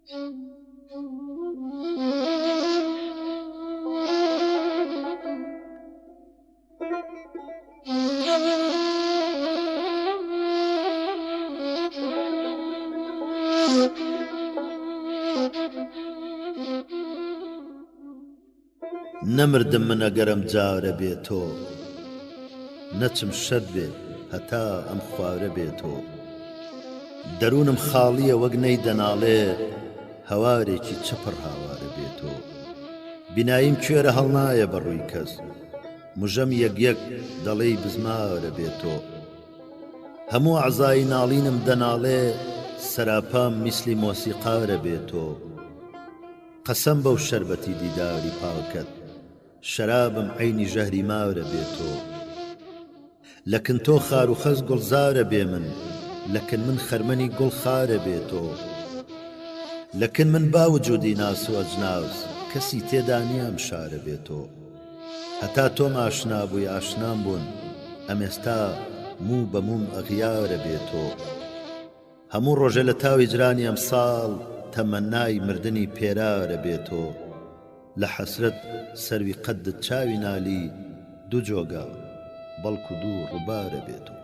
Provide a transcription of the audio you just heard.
نەمردم من ئەگەرم جارە بێتۆ، نەچم شەد بێ هەتا ئەم خوارە بێتۆ. دەروونم خاڵیە وەک نەی دەناڵێ، هەوارێکی چپڕ هاوارە بێتۆ. بیناییم کوێرە هەڵنایە بەڕووی کەس، موژەم یەک دەڵێی بزمارە بێتۆ. هەموو عەزای ناڵینم دەناڵێ، سەراپام میسلی مۆسیقارە بێتۆ. قەسەم بەو شەربەتی دیداری پاکەت، شەرابم عەینی ژەهری مارە بێتۆ. لەکن تۆ خار و خەز گوڵزارە بێ من، لەکن من خەرمەنی گوڵ خارە بێتۆ. لەکن من باوجودی ناس و ئەجناس، کەسی تێدا نیام شارە بێتۆ. هەتا تۆم ئاشنا بووی ئاشنام بوون، ئەم ئێستا موو بە مووم ئەغیارە بێتۆ. هەموو ڕۆژە لە تاوی جرانی ئەمساڵ، تەمەنای مردنی پێرارە بێتۆ. لە حەسرەت سەروی قەدت چاوی نالی، دوو جۆگە بەڵکو دوو ڕووبارە بێتۆ.